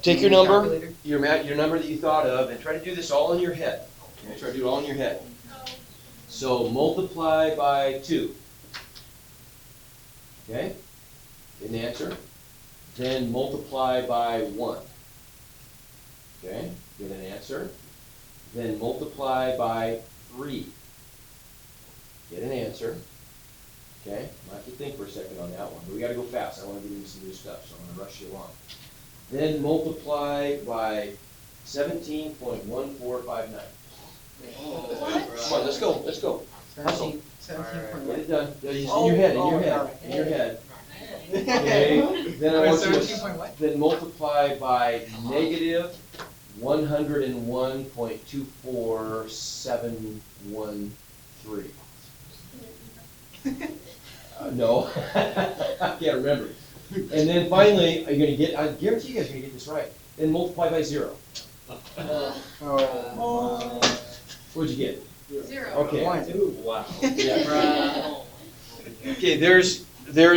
Take your number, your number that you thought of, and try to do this all in your head. Okay, try to do it all in your head. So multiply by 2. Okay? Get an answer. Then multiply by 1. Okay? Get an answer. Then multiply by 3. Get an answer. Okay? I'll have to think for a second on that one. But we got to go fast. I want to give you some new stuff, so I'm going to rush you along. Then multiply by 17.1459. Come on, let's go. Let's go. Hustle. 17. Get it done. It's in your head, in your head, in your head. Okay, then I want you to then multiply by negative 101.24713. No, I can't remember. And then finally, you're gonna get, I guarantee you guys are gonna get this right. Then multiply by 0. What'd you get? 0. Okay. 1. Wow. Yeah. Okay, there's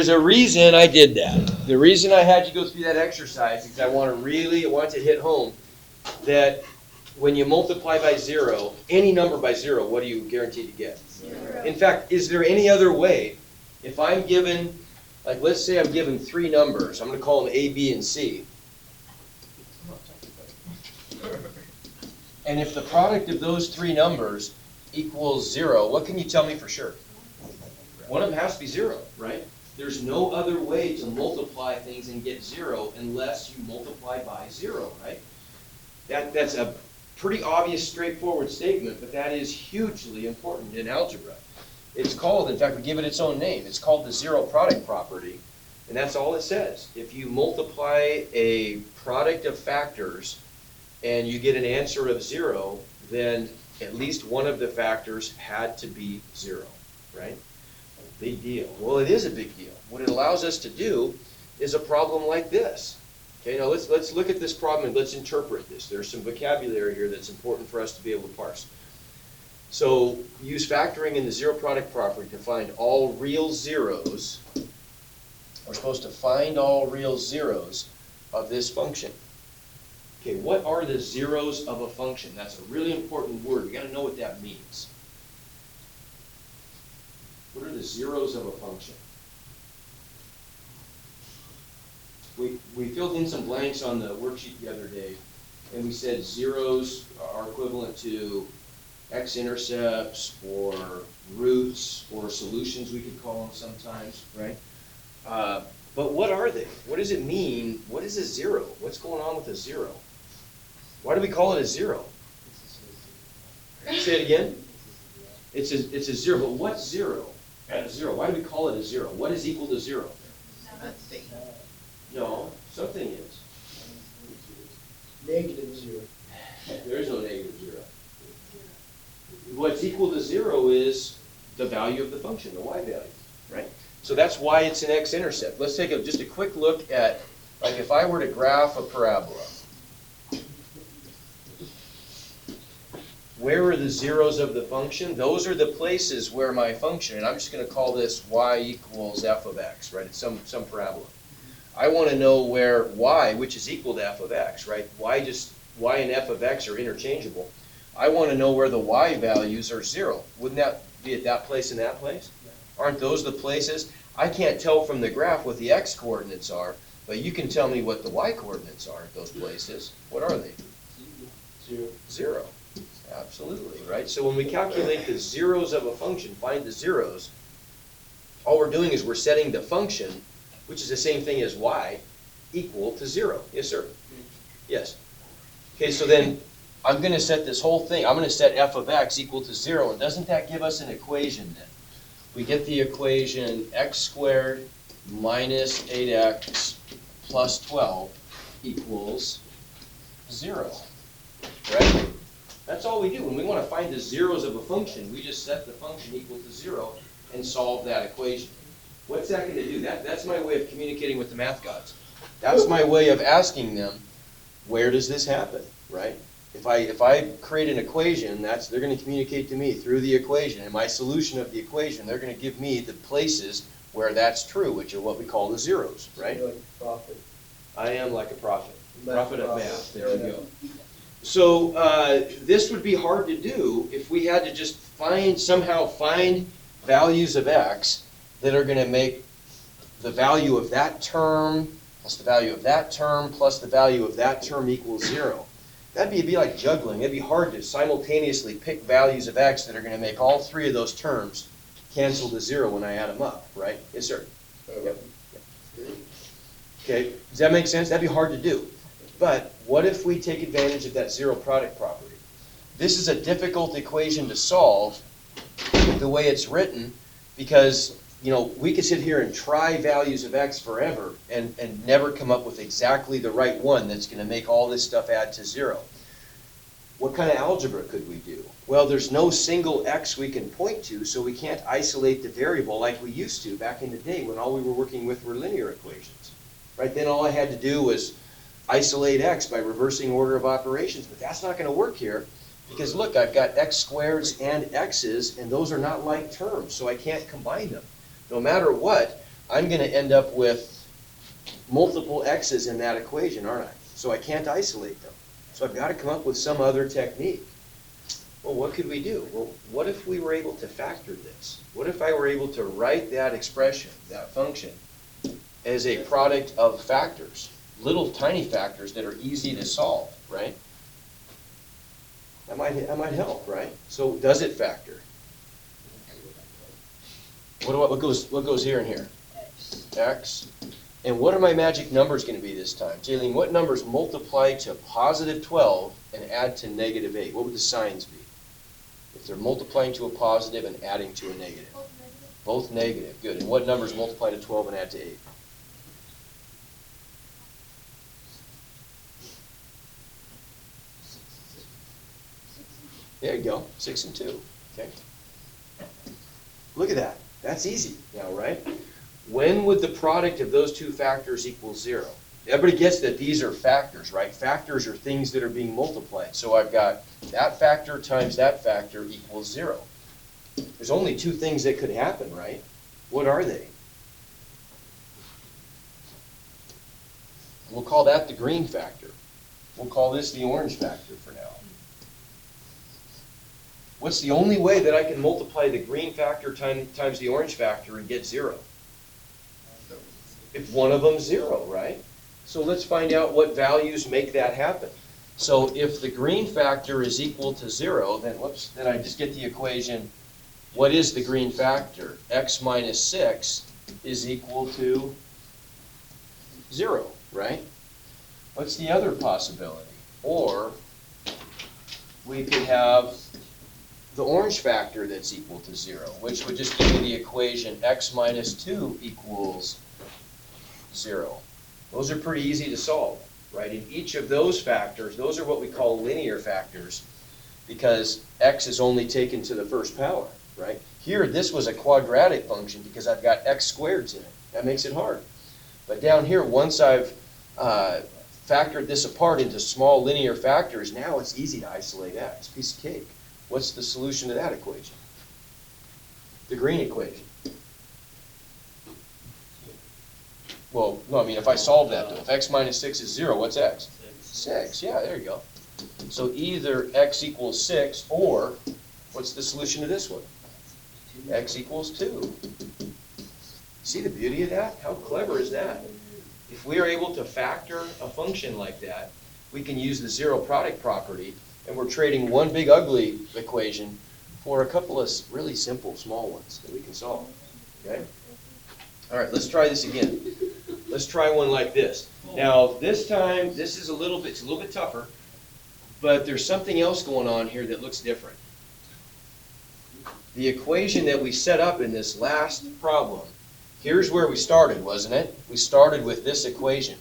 a reason I did that. The reason I had you go through that exercise is because I want to hit home that when you multiply by 0, any number by 0, what are you guaranteed to get? 0. In fact, is there any other way, if I'm given, like let's say I'm given 3 numbers, I'm going to call them A, B, and C. And if the product of those 3 numbers equals 0, what can you tell me for sure? One of them has to be 0, right? There's no other way to multiply things and get 0 unless you multiply by 0, right? That's a pretty obvious, straightforward statement, but that is hugely important in algebra. It's called, in fact, we give it its own name. It's called the zero product property, and that's all it says. If you multiply a product of factors and you get an answer of 0, then at least one of the factors had to be 0, right? Big deal. Well, it is a big deal. What it allows us to do is a problem like this. Okay, now let's look at this problem and let's interpret this. There's some vocabulary here that's important for us to be able to parse. So use factoring in the zero product property to find all real zeros. We're supposed to find all real zeros of this function. Okay, what are the zeros of a function? That's a really important word. We got to know what that means. What are the zeros of a function? We filled in some blanks on the worksheet the other day, and we said zeros are equivalent to x-intercepts or roots or solutions, we could call them sometimes, right? But what are they? What does it mean? What is a zero? What's going on with a zero? Why do we call it a zero? Say it again. It's a zero, but what's zero? A zero. Why do we call it a zero? What is equal to 0? No, something is. Negative 0. There is no negative 0. What's equal to 0 is the value of the function, the y value, right? So that's why it's an x-intercept. Let's take just a quick look at, like if I were to graph a parabola, where are the zeros of the function? Those are the places where my function, and I'm just going to call this y equals f of x, right? It's some parabola. I want to know where y, which is equal to f of x, right? Y and f of x are interchangeable. I want to know where the y values are 0. Wouldn't that be at that place and that place? Aren't those the places? I can't tell from the graph what the x coordinates are, but you can tell me what the y coordinates are at those places. What are they? 0. Absolutely, right? So when we calculate the zeros of a function, find the zeros, all we're doing is we're setting the function, which is the same thing as y, equal to 0. Yes, sir? Yes. Okay, so then I'm going to set this whole thing, I'm going to set f of x equal to 0, and doesn't that give us an equation then? We get the equation x squared minus 8x plus 12 equals 0, right? That's all we do. When we want to find the zeros of a function, we just set the function equal to 0 and solve that equation. What's that going to do? That's my way of communicating with the math gods. That's my way of asking them, where does this happen, right? If I create an equation, they're going to communicate to me through the equation. And my solution of the equation, they're going to give me the places where that's true, which are what we call the zeros, right? I am like a prophet. Prophet of math, there we Yeah. go. So this would be hard to do if we had to just somehow find values of x that are going to make the value of that term plus the value of that term plus the value of that term equals 0. That'd be like juggling. It'd be hard to simultaneously pick values of x that are going to make all three of those terms cancel to 0 when I add them up, right? Yes, sir. Yep. Okay, does that make sense? That'd be hard to do. But what if we take advantage of that zero product property? This is a difficult equation to solve the way it's written because, you know, we could sit here and try values of x forever and never come up with exactly the right one that's going to make all this stuff add to 0. What kind of algebra could we do? Well, there's no single x we can point to, so we can't isolate the variable like we used to back in the day when all we were working with were linear equations. Right then all I had to do was isolate x by reversing order of operations, but that's not going to work here because look, I've got x squareds and x's, and those are not like terms, so I can't combine them. No matter what, I'm going to end up with multiple x's in that equation, aren't I? So I can't isolate them. So I've got to come up with some other technique. Well, what could we do? Well, what if we were able to factor this? What if I were able to write that expression, that function, as a product of factors? Little tiny factors that are easy to solve, right? That might help, right? So does it factor? What goes here and here? X. And what are my magic numbers going to be this time? Jaylene, what numbers multiply to positive 12 and add to negative 8? What would the signs be? If they're multiplying to a positive and adding to a negative. Both negative. Good. And what numbers multiply to 12 and add to 8? There you go, 6 and 2, okay? Look at that, that's easy now, right? When would the product of those two factors equal 0? Everybody gets that these are factors, right? Factors are things that are being multiplied. So I've got that factor times that factor equals 0. There's only two things that could happen, right? What are they? We'll call that the green factor. We'll call this the orange factor for now. What's the only way that I can multiply the green factor times the orange factor and get 0? If one of them's 0, right? So let's find out what values make that happen. So if the green factor is equal to 0, then I just get the equation, what is the green factor? X minus 6 is equal to 0, right? What's the other possibility? Or we could have the orange factor that's equal to 0, which would just give me the equation x minus 2 equals 0. Those are pretty easy to solve, right? In each of those factors, those are what we call linear factors because x is only taken to the first power, right? Here, this was a quadratic function because I've got x squareds in it. That makes it hard. But down here, once I've factored this apart into small linear factors, now it's easy to isolate x. Piece of cake. What's the solution to that equation? The green equation. Well, no, I mean, if I solve that, though, if x minus 6 is 0, what's x? 6, yeah, there you go. So either x equals 6, or what's the solution to this one? X equals 2. See the beauty of that? How clever is that? If we are able to factor a function like that, we can use the zero product property, and we're trading one big ugly equation for a couple of really simple small ones that we can solve, okay? All right, let's try this again. Let's try one like this. Now, this time, it's a little bit tougher, but there's something else going on here that looks different. The equation that we set up in this last problem, here's where we started, wasn't it? We started with this equation.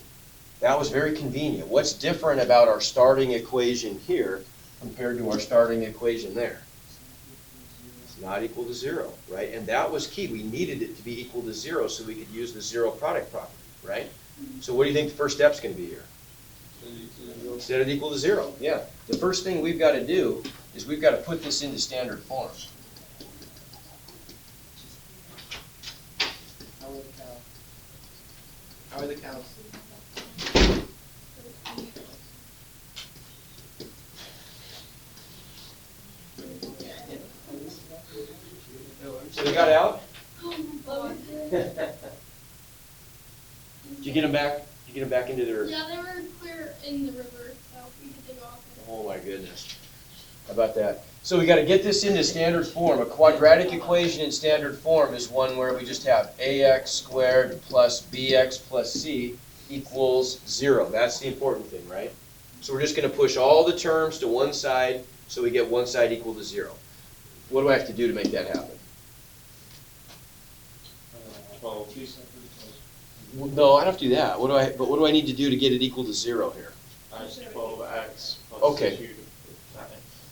That was very convenient. What's different about our starting equation here compared to our starting equation there? It's not equal to 0, right? And that was key. We needed it to be equal to 0 so we could use the zero product property, right? So what do you think the first step's going to be here? Set it equal to 0, yeah. The first thing we've got to do is we've got to put this into standard form. How are the cows? So they got out? Oh my God. Did you get them back? Did you get them back into their? Yeah, they were clear in the river, so we could take off. Oh my goodness. How about that? So we got to get this into standard form. A quadratic equation in standard form is one where we just have ax squared plus bx plus c equals 0. That's the important thing, right? So we're just going to push all the terms to one side so we get one side equal to 0. What do I have to do to make that happen? 12. No, I don't have to do that. But what do I need to do to get it equal to 0 here? 12x plus Okay. 2.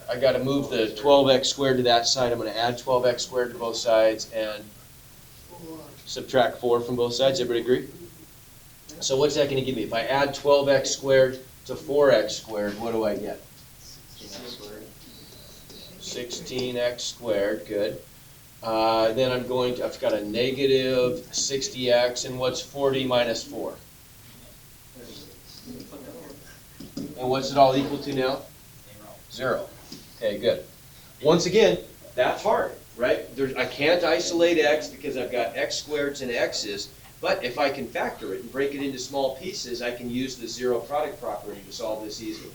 I got to move the 12x squared to that side. I'm going to add 12x squared to both sides and subtract 4 from both sides. Everybody agree? So what's that going to give me? If I add 12x squared to 4x squared, what do I get? 16x squared. 16x squared, good. Then I've got a negative 60x, and what's 40 minus 4? And what's it all equal to now? 0. Okay, good. Once again, that's hard, right? I can't isolate x because I've got x squareds and x's, but if I can factor it and break it into small pieces, I can use the zero product property to solve this easily.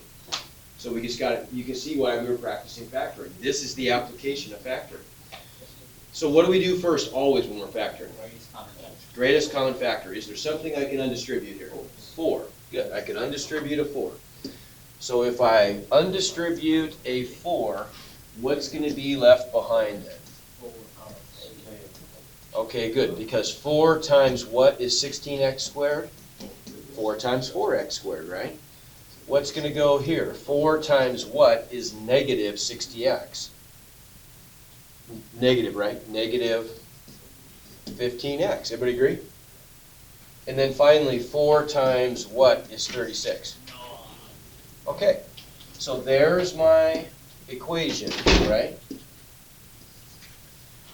So we just you can see why we were practicing factoring. This is the application of factoring. So what do we do first always when we're factoring? Greatest common factor. Is there something I can undistribute here? 4. Good. I can undistribute a 4. So if I undistribute a 4, what's going to be left behind it? Okay, good, because 4 times what is 16x squared? 4 times 4x squared, right? What's going to go here? 4 times what is negative 60x? Negative, right? Negative 15x. Everybody agree? And then finally, 4 times what is 36? Okay, so there's my equation, right?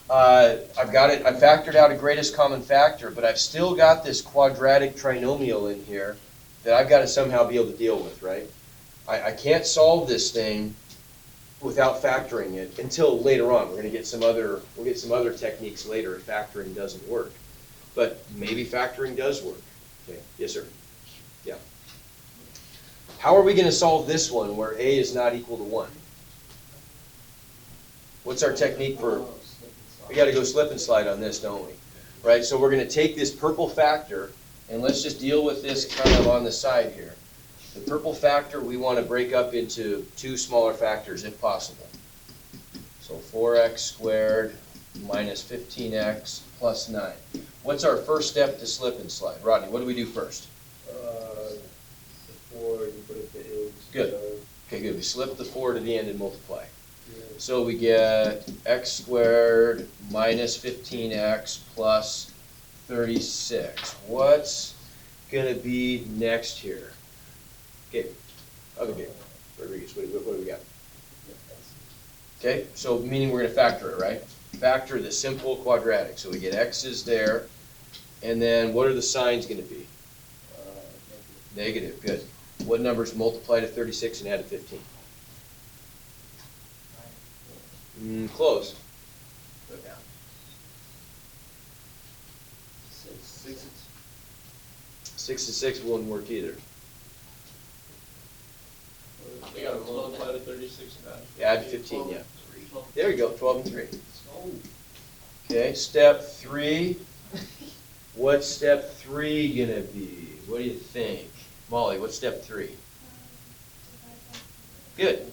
I've got it, I factored out a greatest common factor, but I've still got this quadratic trinomial in here that I've got to somehow be able to deal with, right? I can't solve this thing without factoring it until later on. We'll get some other techniques later if factoring doesn't work. But maybe factoring does work. Okay. Yes, sir. Yeah. How are we going to solve this one where a is not equal to 1? What's our technique for? We got to go slip and slide on this, don't we? Right, so we're going to take this purple factor, and let's just deal with this kind of on the side here. The purple factor we want to break up into 2 smaller factors if possible. So 4x squared minus 15x plus 9. What's our first step to slip and slide? Rodney, what do we do first? Before you put it to end. Good. Okay, good. We slip the 4 to the end and multiply. So we get x squared minus 15x plus 36. What's going to be next here? Okay, other game. Rodriguez, what do we got? Okay, so meaning we're going to factor it, right? Factor the simple quadratic. So we get x's there, and then what are the signs going to be? Negative, good. What numbers multiply to 36 and add to 15? Close. Go down. 6. 6 and 6 wouldn't work either. We got to multiply to 36 and Add 15, yeah. There you go, 12 and 3. Okay, step 3. What's step 3 gonna be? What do you think? Molly, what's step 3? Good,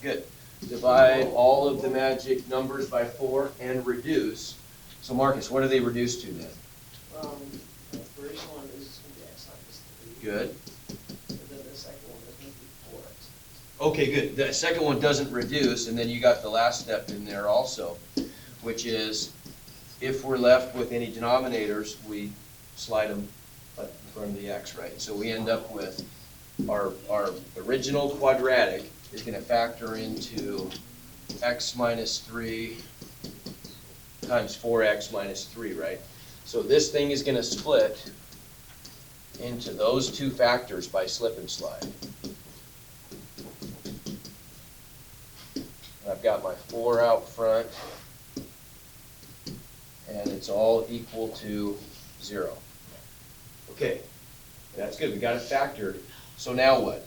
good. Divide all of the magic numbers by 4 and reduce. So Marcus, what are they reduced to then? The first one is going to be x minus 3. Good. And then the second one is going to be 4x. Okay, good. The second one doesn't reduce, and then you got the last step in there also, which is if we're left with any denominators, we slide them in front of the x, right? So we end up with our original quadratic is going to factor into x minus 3 times 4x minus 3, right? So this thing is going to split into those 2 factors by slip and slide. And I've got my 4 out front, and it's all equal to 0. Okay, that's good, we got it factored. So now what?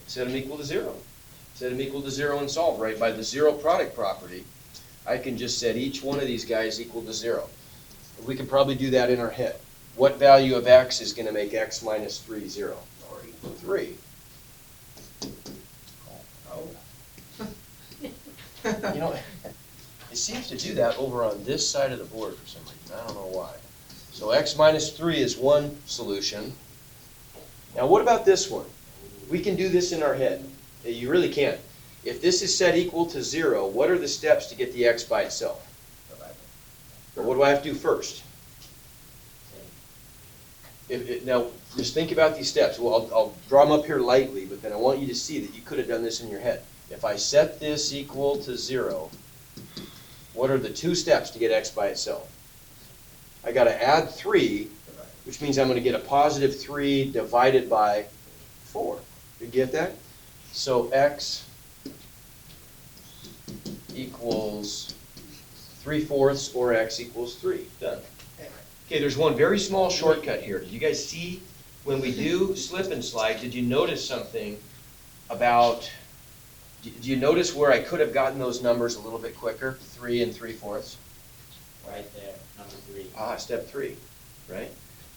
Set them equal to 0. Set them equal to 0 and solve, right? By the zero product property, I can just set each one of these guys equal to 0. We can probably do that in our head. What value of x is going to make x minus 3 0? 3. You know, it seems to do that over on this side of the board for some reason. I don't know why. So x minus 3 is one solution. Now what about this one? We can do this in our head. You really can. If this is set equal to 0, what are the steps to get the x by itself? Well, what do I have to do first? Now, just think about these steps. Well, I'll draw them up here lightly, but then I want you to see that you could have done this in your head. If I set this equal to 0, what are the two steps to get x by itself? I got to add 3, which means I'm going to get a positive 3 divided by 4. You get that? So x equals 3/4 or x equals 3. Done. Okay, there's one very small shortcut here. Did you guys see when we do slip and slide, did you notice something about, do you notice where I could have gotten those numbers a little bit quicker? 3 and 3/4? Right there, number 3. Ah, step 3, right?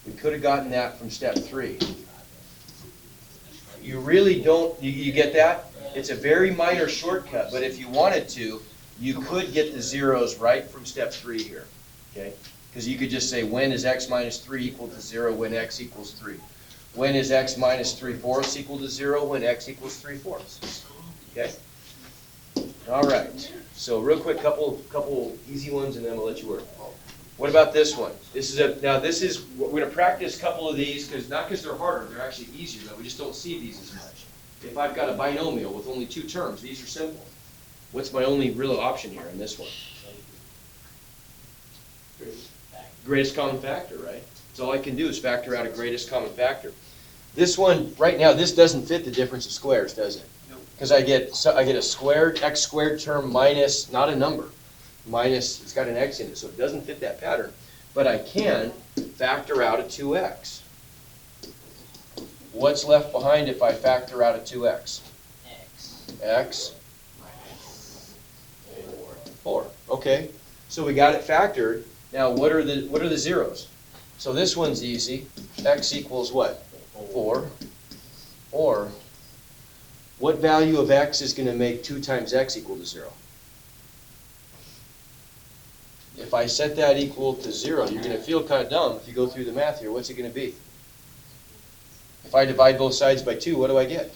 We could have gotten that from step 3. You really don't, you get that? It's a very minor shortcut, but if you wanted to, you could get the zeros right from step 3 here, okay? Because you could just say, when is x minus 3 equal to 0 when x equals 3? When is x minus 3/4 equal to 0 when x equals 3/4? Okay? All right. So real quick, couple easy ones, and then we'll let you work. What about this one? Now this is, we're going to practice a couple of these, not because they're harder, they're actually easier, but we just don't see these as much. If I've got a binomial with only 2 terms, these are simple. What's my only real option here in this one? Greatest common factor, right? So all I can do is factor out a greatest common factor. This one, right now, this doesn't fit the difference of squares, does it? Because I get a squared, x squared term minus, not a number, minus, it's got an x in it, so it doesn't fit that pattern. But I can factor out a 2x. What's left behind if I factor out a 2x? X. 4. Okay, so we got it factored. Now what are the zeros? So this one's easy. X equals what? 4. Or what value of x is going to make 2 times x equal to 0? If I set that equal to 0, you're going to feel kind of dumb if you go through the math here. What's it going to be? If I divide both sides by 2, what do I get?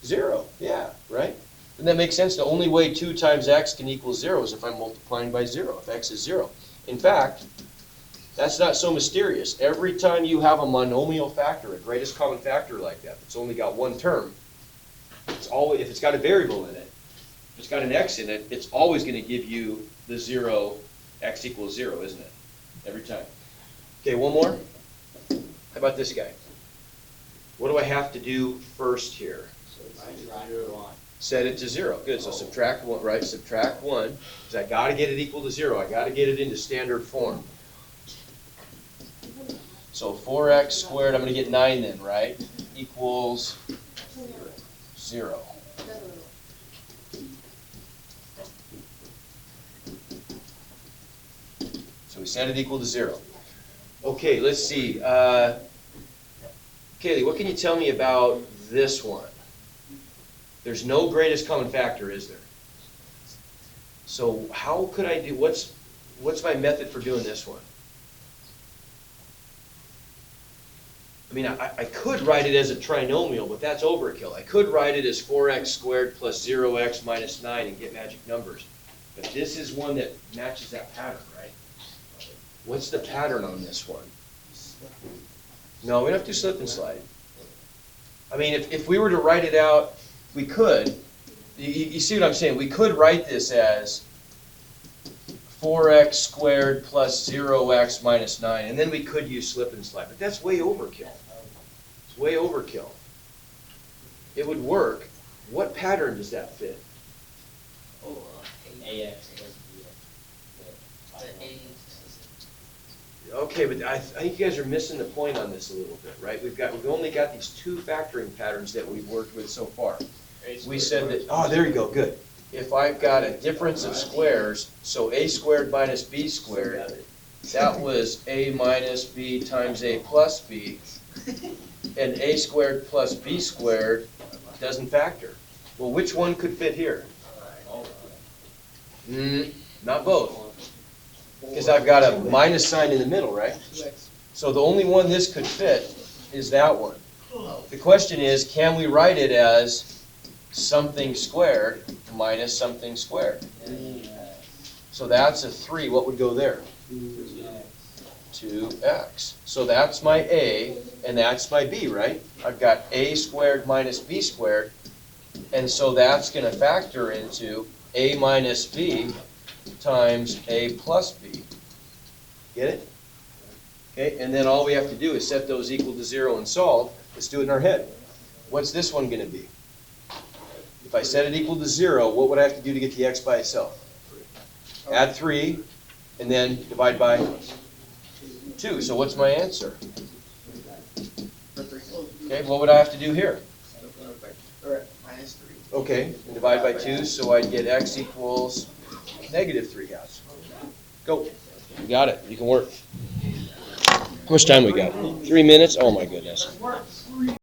0. Yeah, right? Doesn't that make sense? The only way 2 times x can equal 0 is if I'm multiplying by 0, if x is 0. In fact, that's not so mysterious. Every time you have a monomial factor, a greatest common factor like that, that's only got one term, it's always, if it's got a variable in it, if it's got an x in it, it's always going to give you the 0, x equals 0, isn't it? Every time. Okay, one more. How about this guy? What do I have to do first here? Set it to 0. Good, so subtract 1, right? Subtract 1, because I got to get it equal to 0. I got to get it into standard form. So 4x squared, I'm going to get 9 then, right? Equals 0. So we set it equal to 0. Okay, let's see. Kaylee, what can you tell me about this one? There's no greatest common factor, is there? So how could I do, what's my method for doing this one? I mean, I could write it as a trinomial, but that's overkill. I could write it as 4x squared plus 0x minus 9 and get magic numbers. But this is one that matches that pattern, right? What's the pattern on this one? No, we don't have to do slip and slide. I mean, if we were to write it out, we could. You see what I'm saying? We could write this as 4x squared plus 0x minus 9, and then we could use slip and slide. But that's way overkill. It's way overkill. It would work, What pattern does that fit? Oh, AX plus the A. Okay, but I think you guys are missing the point on this a little bit, right? We've only got these two factoring patterns that we've worked with so far. We said that, oh, there you go, good. If I've got a difference of squares, so a squared minus b squared, that was a minus b times a plus b, and a squared plus b squared doesn't factor. Well, which one could fit here? Not both. Because I've got a minus sign in the middle, right? So the only one this could fit is that one. The question is, can we write it as something squared minus something squared? So that's a 3. What would go there? 2x. So that's my a, and that's my b, right? I've got a squared minus b squared, and so that's going to factor into a minus b times a plus b. Get it? Okay, and then all we have to do is set those equal to 0 and solve. Let's do it in our head. What's this one going to be? If I set it equal to 0, what would I have to do to get the x by itself? Add 3, and then divide by 2. So what's my answer? Okay, what would I have to do here? Or minus 3. Okay, and divide by 2, so I'd get x equals negative 3/2. Go. You got it. You can work. How much time we got? 3 minutes? Oh my goodness.